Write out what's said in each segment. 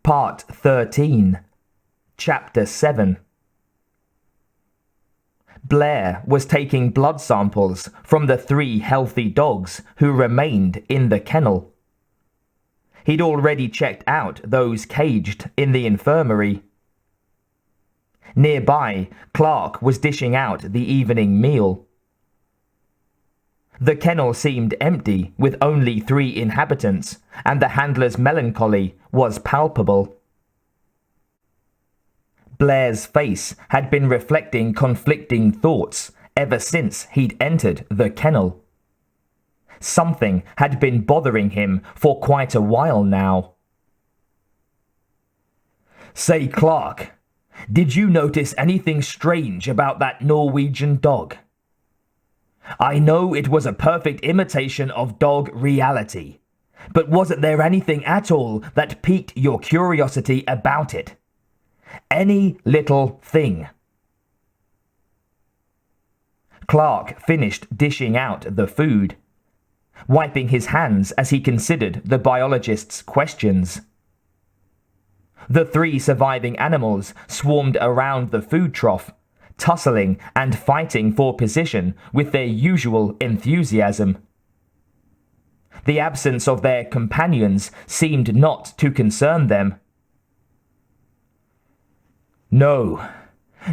Part 13, Chapter 7. Blair was taking blood samples from the 3 healthy dogs who remained in the kennel. He'd already checked out those caged in the infirmary. Nearby, Clark was dishing out the evening meal. The kennel seemed empty with only 3 inhabitants, and the handler's melancholy was palpable. Blair's face had been reflecting conflicting thoughts ever since he'd entered the kennel. Something had been bothering him for quite a while now. "Say, Clark, did you notice anything strange about that Norwegian dog? I know it was a perfect imitation of dog reality, but wasn't there anything at all that piqued your curiosity about it? Any little thing?" Clark finished dishing out the food, wiping his hands as he considered the biologist's questions. The 3 surviving animals swarmed around the food trough, tussling and fighting for position with their usual enthusiasm. The absence of their companions seemed not to concern them. "No,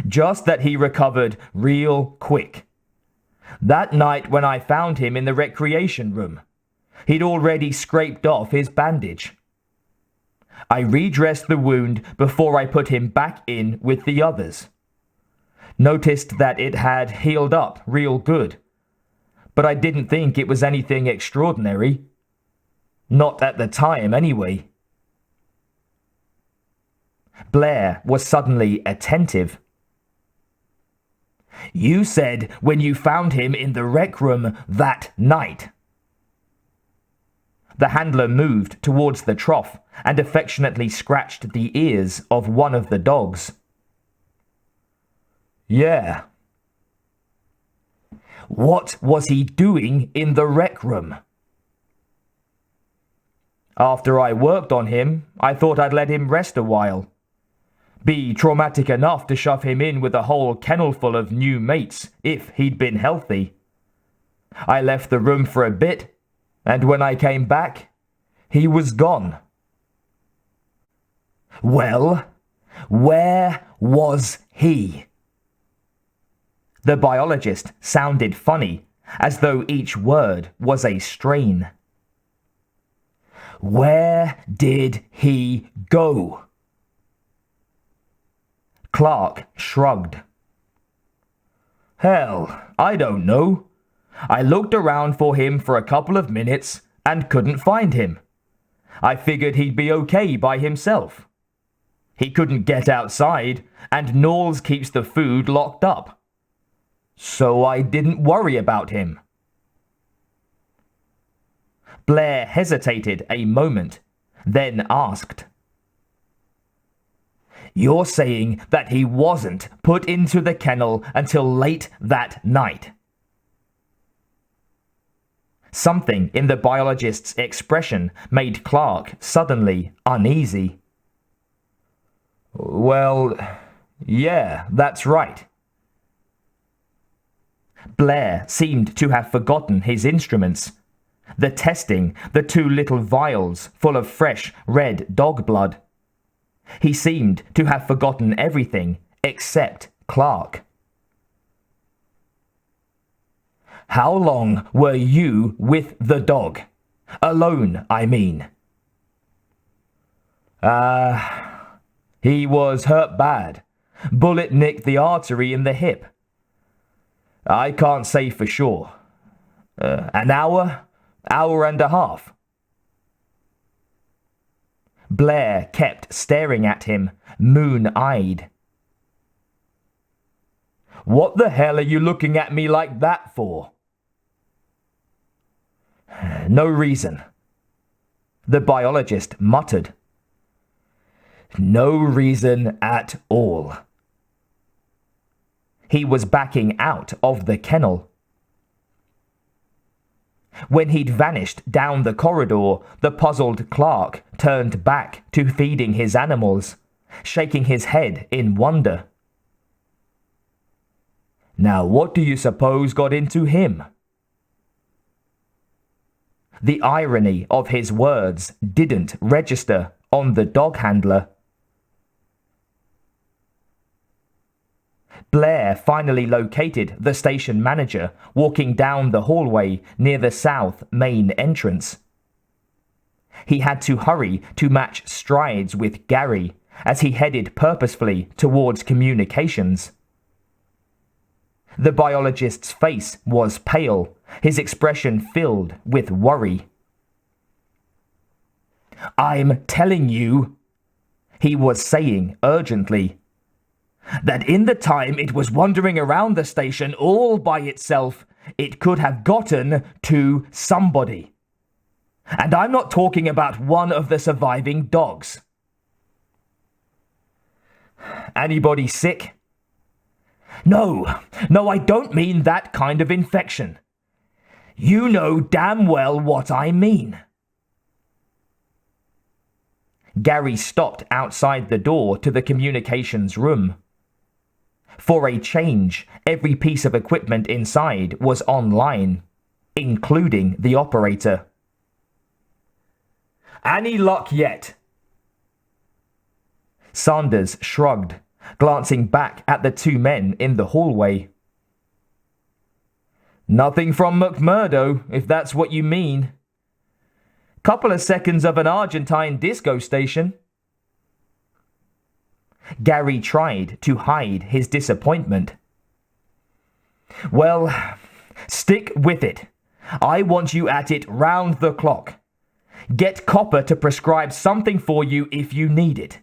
just that he recovered real quick. That night when I found him in the recreation room, he'd already scraped off his bandage. I redressed the wound before I put him back in with the others. Noticed that it had healed up real good, but I didn't think it was anything extraordinary. Not at the time, anyway." Blair was suddenly attentive. "You said when you found him in the rec room that night." The handler moved towards the trough and affectionately scratched the ears of one of the dogs. "Yeah." "What was he doing in the rec room?" "After I worked on him, I thought I'd let him rest a while. Be traumatic enough to shove him in with a whole kennel full of new mates if he'd been healthy. I left the room for a bit, and when I came back, he was gone." "Well, where was he?" The biologist sounded funny, as though each word was a strain. "Where did he go?" Clark shrugged. "Hell, I don't know. I looked around for him for a couple of minutes and couldn't find him. I figured he'd be okay by himself. He couldn't get outside, and Knowles keeps the food locked up. So I didn't worry about him." Blair hesitated a moment, then asked, "You're saying that he wasn't put into the kennel until late that night?" Something in the biologist's expression made Clark suddenly uneasy. "Well, yeah, that's right." Blair seemed to have forgotten his instruments. The testing, the 2 little vials full of fresh red dog blood. He seemed to have forgotten everything except Clark. "How long were you with the dog? Alone, I mean." He was hurt bad. Bullet nicked the artery in the hip. I can't say for sure. An hour and a half." Blair kept staring at him, moon-eyed. "What the hell are you looking at me like that for?" "No reason." The biologist muttered. "No reason at all." He was backing out of the kennel. When he'd vanished down the corridor, the puzzled clerk turned back to feeding his animals, shaking his head in wonder. Now what do you suppose got into him? The irony of his words didn't register on the dog handler. Blair finally located the station manager walking down the hallway near the south main entrance. He had to hurry to match strides with Gary as he headed purposefully towards communications. The biologist's face was pale, his expression filled with worry. "I'm telling you," he was saying urgently, "that in the time it was wandering around the station all by itself, it could have gotten to somebody. And I'm not talking about one of the surviving dogs." "Anybody sick?" No, I don't mean that kind of infection. You know damn well what I mean." Gary stopped outside the door to the communications room. For a change, every piece of equipment inside was online, including the operator. "Any luck yet?" Sanders shrugged, glancing back at the two men in the hallway. "Nothing from McMurdo, if that's what you mean. Couple of seconds of an Argentine disco station." Gary tried to hide his disappointment. "Well, stick with it. I want you at it round the clock. Get Copper to prescribe something for you if you need it.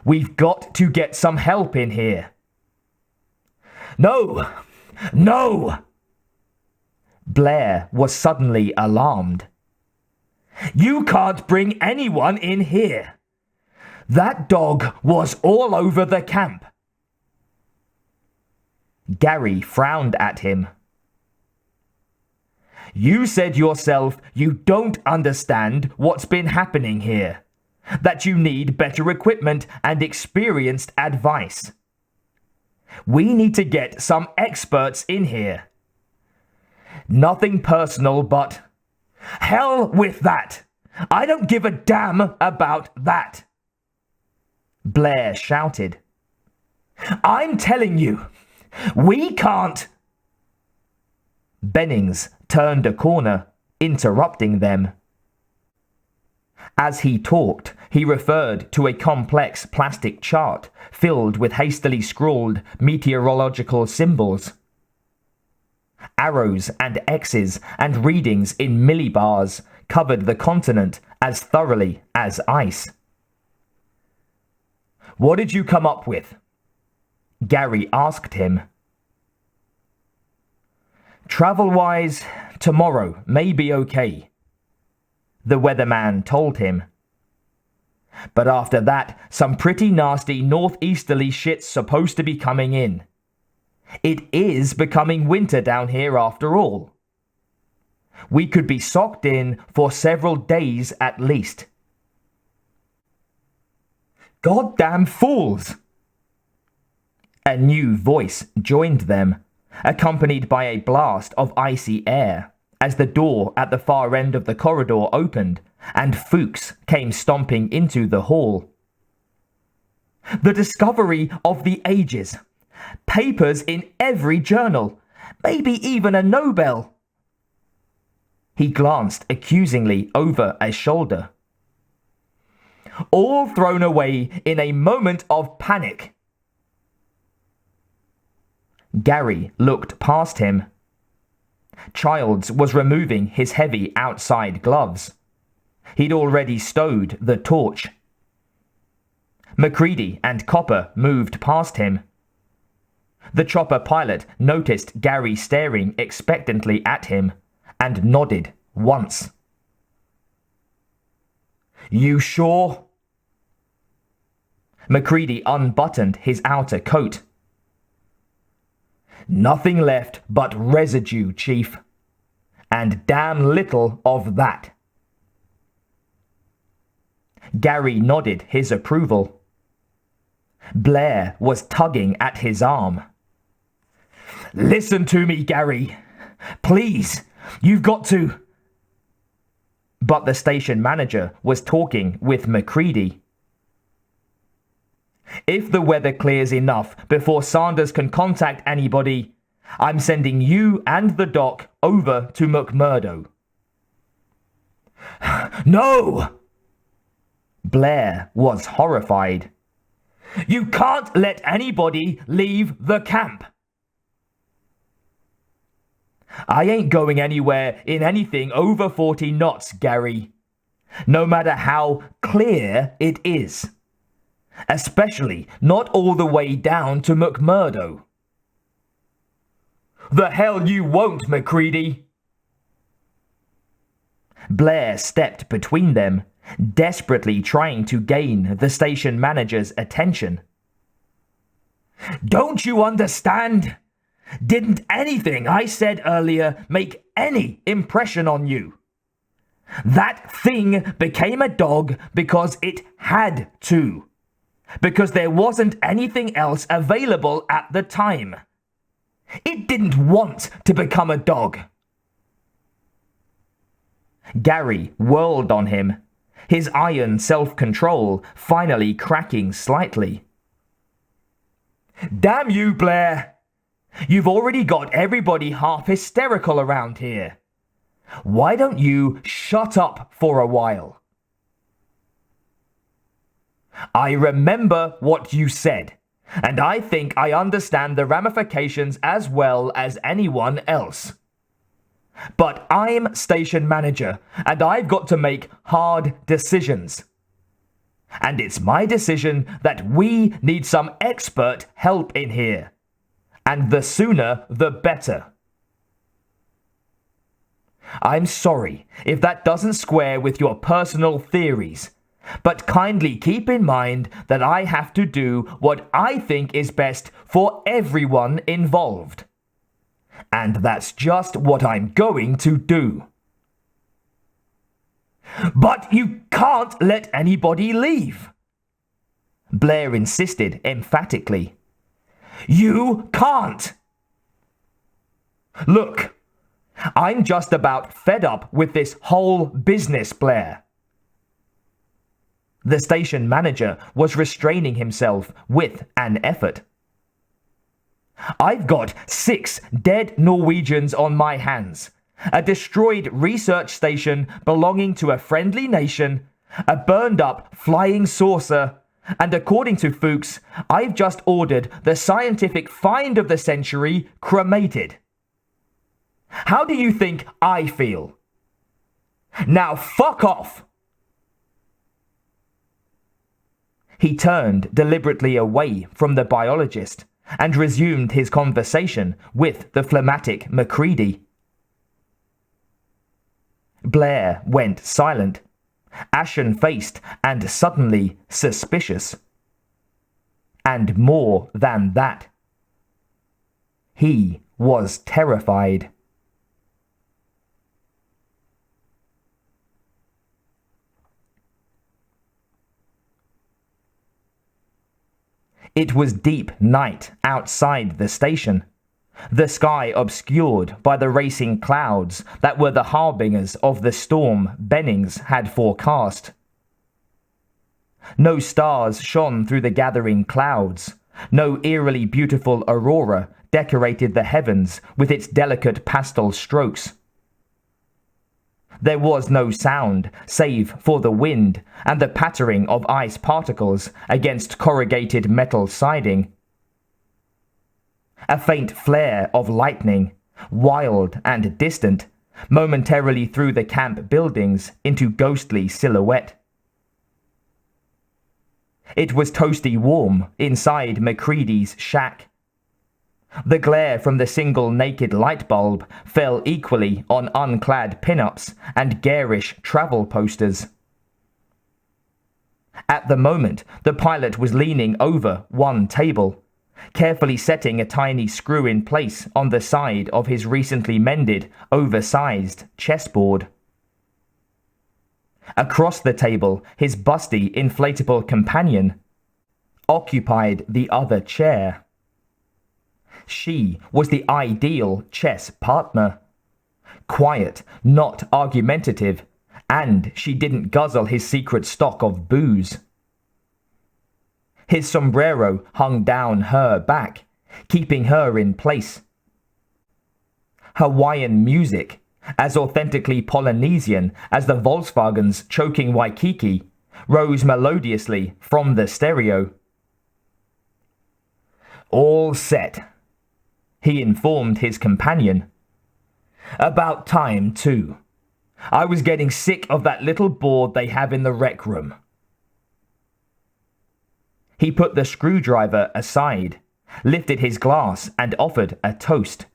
We've got to get some help in here." No! Blair was suddenly alarmed. "You can't bring anyone in here. That dog was all over the camp." Gary frowned at him. "You said yourself you don't understand what's been happening here. That you need better equipment and experienced advice. We need to get some experts in here. Nothing personal, but hell with that. I don't give a damn about that," Blair shouted. "I'm telling you, we can't." Bennings turned a corner, interrupting them. As he talked, he referred to a complex plastic chart filled with hastily scrawled meteorological symbols. Arrows and X's and readings in millibars covered the continent as thoroughly as ice. "What did you come up with?" Gary asked him. "Travel-wise, tomorrow may be okay," the weatherman told him. "But after that, some pretty nasty northeasterly shit's supposed to be coming in. It is becoming winter down here after all. We could be socked in for several days at least." "Goddamn fools!" A new voice joined them, accompanied by a blast of icy air, as the door at the far end of the corridor opened and Fuchs came stomping into the hall. "The discovery of the ages. Papers in every journal. Maybe even a Nobel." He glanced accusingly over a shoulder. "All thrown away in a moment of panic." Gary looked past him. Childs was removing his heavy outside gloves. He'd already stowed the torch. McCready and Copper moved past him. The chopper pilot noticed Gary staring expectantly at him and nodded once. "You sure?" McCready unbuttoned his outer coat. "Nothing left but residue, Chief. and damn little of that. Gary nodded his approval. Blair was tugging at his arm. Listen to me, Gary. Please, you've got to... But the station manager was talking with MacReady. If the weather clears enough before Sanders can contact anybody, I'm sending you and the doc over to McMurdo. No! Blair was horrified. You can't let anybody leave the camp. I ain't going anywhere in anything over 40 knots, Gary. No matter how clear it is. Especially not all the way down to McMurdo. The hell you won't, MacReady! Blair stepped between them, desperately trying to gain the station manager's attention. Don't you understand? Didn't anything I said earlier make any impression on you? That thing became a dog because it had to. Because there wasn't anything else available at the time. It didn't want to become a dog. Gary whirled on him, his iron self-control finally cracking slightly. Damn you, Blair! You've already got everybody half hysterical around here. Why don't you shut up for a while? I remember what you said, and I think I understand the ramifications as well as anyone else. But I'm station manager, and I've got to make hard decisions. And it's my decision that we need some expert help in here. And the sooner, the better. I'm sorry if that doesn't square with your personal theories, but kindly keep in mind that I have to do what I think is best for everyone involved. And that's just what I'm going to do. But you can't let anybody leave, Blair insisted emphatically. You can't! Look, I'm just about fed up with this whole business, Blair. The station manager was restraining himself with an effort. I've got 6 dead Norwegians on my hands, a destroyed research station belonging to a friendly nation, a burned-up flying saucer, and according to Fuchs, I've just ordered the scientific find of the century cremated. How do you think I feel? Now fuck off! He turned deliberately away from the biologist and resumed his conversation with the phlegmatic MacReady. Blair went silent, ashen-faced and suddenly suspicious. And more than that, he was terrified. It was deep night outside the station, the sky obscured by the racing clouds that were the harbingers of the storm Bennings had forecast. No stars shone through the gathering clouds, no eerily beautiful aurora decorated the heavens with its delicate pastel strokes. There was no sound save for the wind and the pattering of ice particles against corrugated metal siding. A faint flare of lightning, wild and distant, momentarily threw the camp buildings into ghostly silhouette. It was toasty warm inside MacReady's shack. The glare from the single naked light bulb fell equally on unclad pin-ups and garish travel posters. At the moment, the pilot was leaning over one table, carefully setting a tiny screw in place on the side of his recently mended, oversized chessboard. Across the table, his busty, inflatable companion occupied the other chair. She was the ideal chess partner. Quiet, not argumentative, and she didn't guzzle his secret stock of booze. His sombrero hung down her back, keeping her in place. Hawaiian music, as authentically Polynesian as the Volkswagen's choking Waikiki, rose melodiously from the stereo. All set, he informed his companion. About time, too. I was getting sick of that little board they have in the rec room. He put the screwdriver aside, lifted his glass and offered a toast,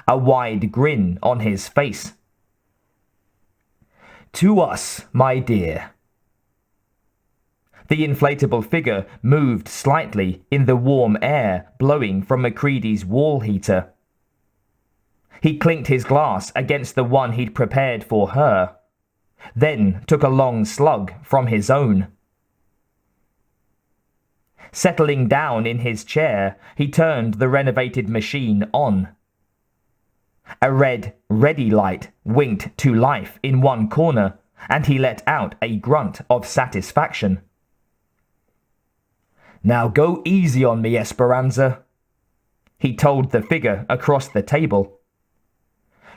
a wide grin on his face. To us, my dear. The inflatable figure moved slightly in the warm air blowing from Macready's wall heater. He clinked his glass against the one he'd prepared for her, then took a long slug from his own. Settling down in his chair, he turned the renovated machine on. A red ready light winked to life in one corner, and he let out a grunt of satisfaction. Now go easy on me, Esperanza, he told the figure across the table.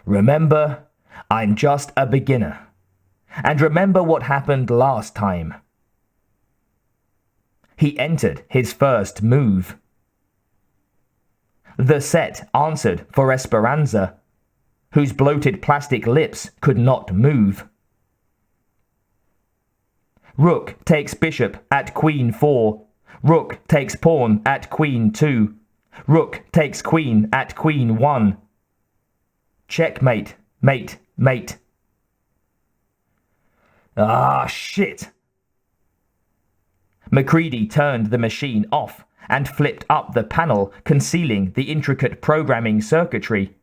Remember, I'm just a beginner. And remember what happened last time. He entered his first move. The set answered for Esperanza, whose bloated plastic lips could not move. Rook takes bishop at queen 4. Rook takes pawn at queen 2. Rook takes queen at queen 1. Checkmate, mate, mate. Ah, shit. Macready turned the machine off and flipped up the panel concealing the intricate programming circuitry.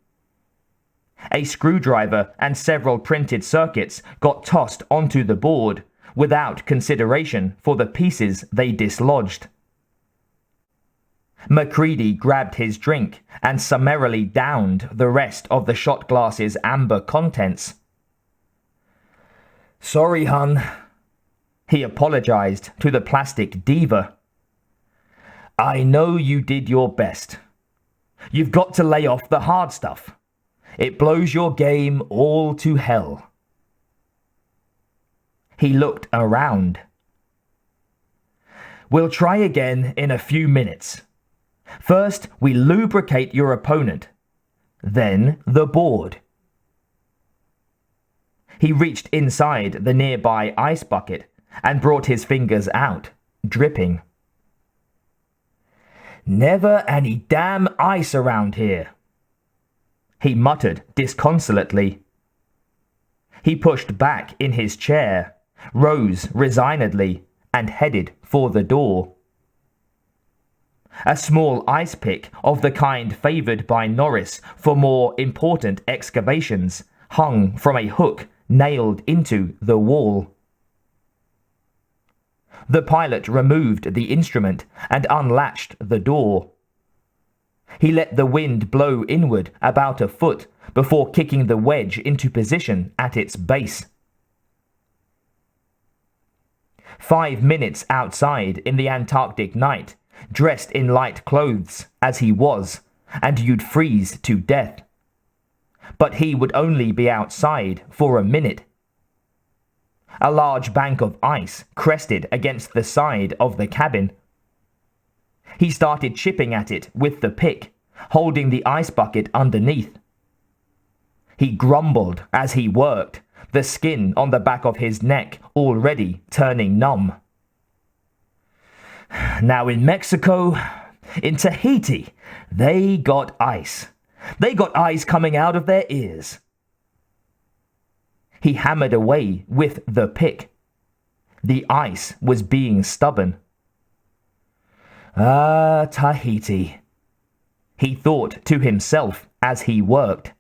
A screwdriver and several printed circuits got tossed onto the board without consideration for the pieces they dislodged. Macready grabbed his drink and summarily downed the rest of the shot glass's amber contents. Sorry, hun, he apologized to the plastic diva. I know you did your best. You've got to lay off the hard stuff. It blows your game all to hell. He looked around. We'll try again in a few minutes. First, we lubricate your opponent. Then, the board. He reached inside the nearby ice bucket and brought his fingers out, dripping. Never any damn ice around here, he muttered disconsolately. He pushed back in his chair, rose resignedly, and headed for the door. A small ice pick of the kind favoured by Norris for more important excavations hung from a hook nailed into the wall. The pilot removed the instrument and unlatched the door. He let the wind blow inward about a foot before kicking the wedge into position at its base. 5 minutes outside in the Antarctic night, dressed in light clothes as he was, and you'd freeze to death. But he would only be outside for a minute. A large bank of ice crested against the side of the cabin. He started chipping at it with the pick, holding the ice bucket underneath. He grumbled as he worked, the skin on the back of his neck already turning numb. Now in Mexico, in Tahiti, they got ice. They got ice coming out of their ears. He hammered away with the pick. The ice was being stubborn. Ah, Tahiti, he thought to himself as he worked,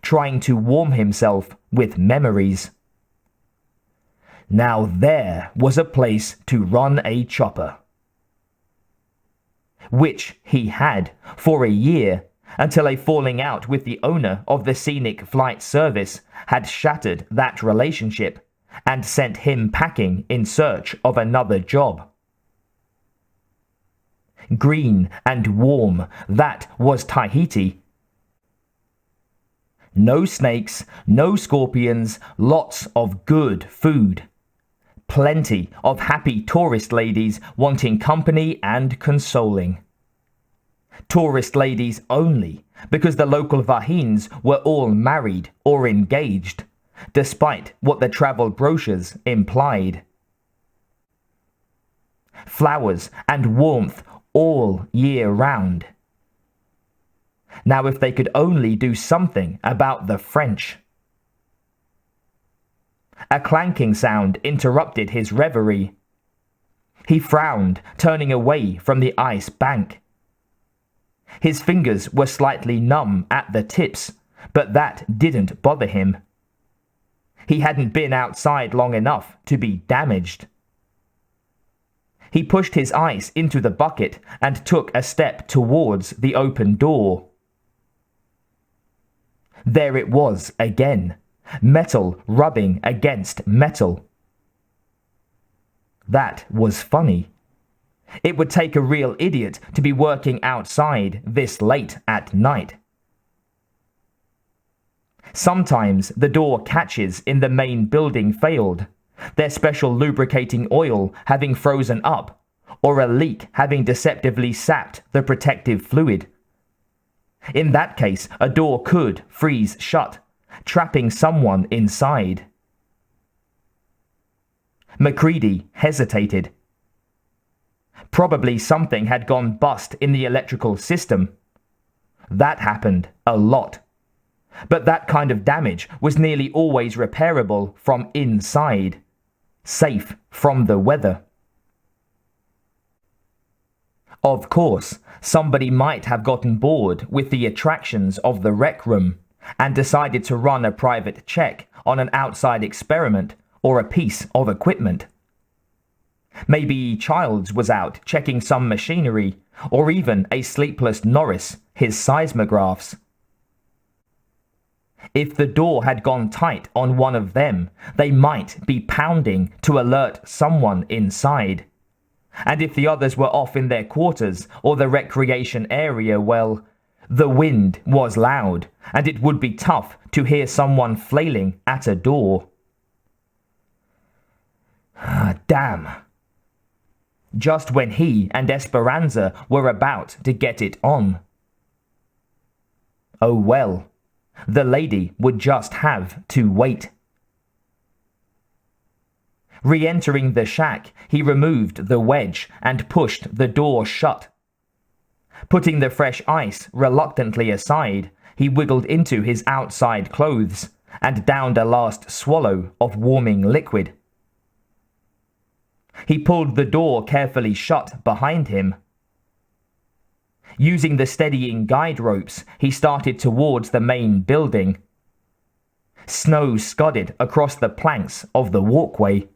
trying to warm himself with memories. Now there was a place to run a chopper, which he had for a year, until a falling out with the owner of the scenic flight service had shattered that relationship and sent him packing in search of another job. Green and warm, that was Tahiti. No snakes, no scorpions, lots of good food. Plenty of happy tourist ladies wanting company and consoling. Tourist ladies only, because the local Vahins were all married or engaged, despite what the travel brochures implied. Flowers and warmth all year round. Now if they could only do something about the French. A clanking sound interrupted his reverie. He frowned, turning away from the ice bank. His fingers were slightly numb at the tips, but that didn't bother him. He hadn't been outside long enough to be damaged. He pushed his ice into the bucket and took a step towards the open door. There it was again, metal rubbing against metal. That was funny. It would take a real idiot to be working outside this late at night. Sometimes the door catches in the main building failed, their special lubricating oil having frozen up, or a leak having deceptively sapped the protective fluid. In that case, a door could freeze shut, trapping someone inside. Macready hesitated. Probably something had gone bust in the electrical system. That happened a lot. But that kind of damage was nearly always repairable from inside, safe from the weather. Of course, somebody might have gotten bored with the attractions of the rec room and decided to run a private check on an outside experiment or a piece of equipment. Maybe Childs was out checking some machinery, or even a sleepless Norris, his seismographs. If the door had gone tight on one of them, they might be pounding to alert someone inside. And if the others were off in their quarters or the recreation area, well, the wind was loud, and it would be tough to hear someone flailing at a door. Damn. Just when he and Esperanza were about to get it on. Oh well, the lady would just have to wait. Re-entering the shack, he removed the wedge and pushed the door shut. Putting the fresh ice reluctantly aside, he wiggled into his outside clothes and downed a last swallow of warming liquid. He pulled the door carefully shut behind him. Using the steadying guide ropes, he started towards the main building. Snow scudded across the planks of the walkway.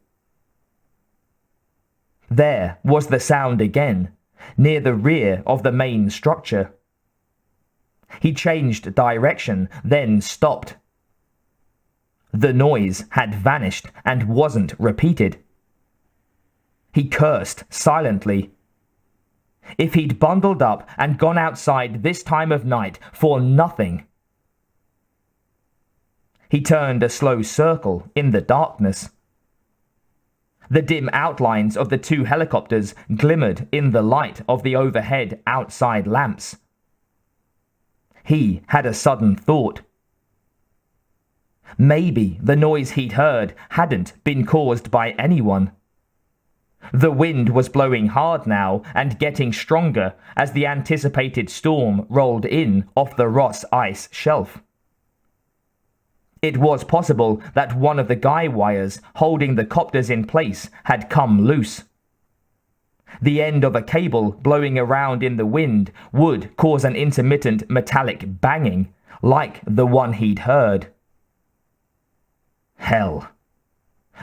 There was the sound again, near the rear of the main structure. He changed direction, then stopped. The noise had vanished and wasn't repeated. He cursed silently. If he'd bundled up and gone outside this time of night for nothing. He turned a slow circle in the darkness. The dim outlines of the two helicopters glimmered in the light of the overhead outside lamps. He had a sudden thought. Maybe the noise he'd heard hadn't been caused by anyone. The wind was blowing hard now and getting stronger as the anticipated storm rolled in off the Ross ice shelf. It was possible that one of the guy wires holding the copters in place had come loose. The end of a cable blowing around in the wind would cause an intermittent metallic banging, like the one he'd heard. Hell.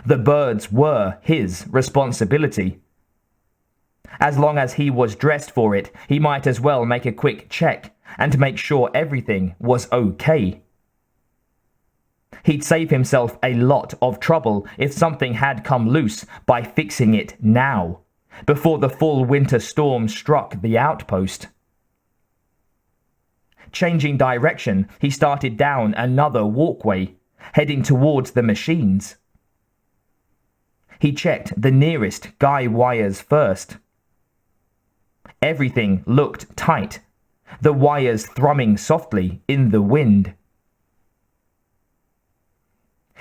The birds were his responsibility. As long as he was dressed for it, he might as well make a quick check and make sure everything was okay. He'd save himself a lot of trouble if something had come loose by fixing it now, before the full winter storm struck the outpost. Changing direction, he started down another walkway, heading towards the machines. He checked the nearest guy wires first. Everything looked tight, the wires thrumming softly in the wind.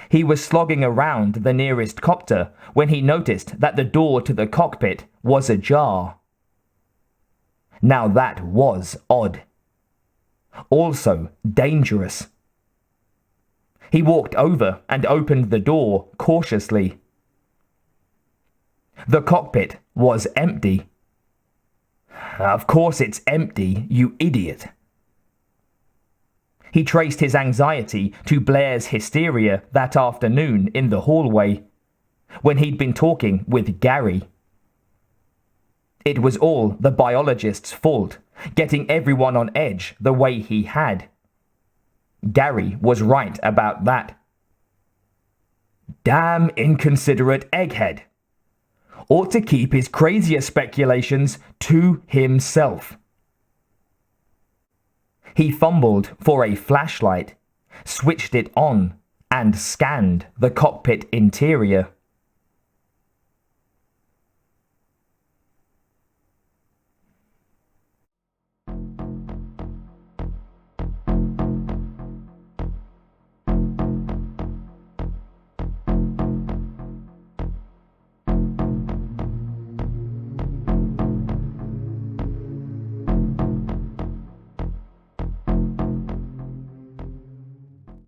He was slogging around the nearest copter when he noticed that the door to the cockpit was ajar. Now that was odd. Also dangerous. He walked over and opened the door cautiously. The cockpit was empty. Of course it's empty, you idiot. He traced his anxiety to Blair's hysteria that afternoon in the hallway, when he'd been talking with Gary. It was all the biologist's fault, getting everyone on edge the way he had. Gary was right about that. Damn inconsiderate egghead. Ought to keep his crazier speculations to himself. He fumbled for a flashlight, switched it on, and scanned the cockpit interior.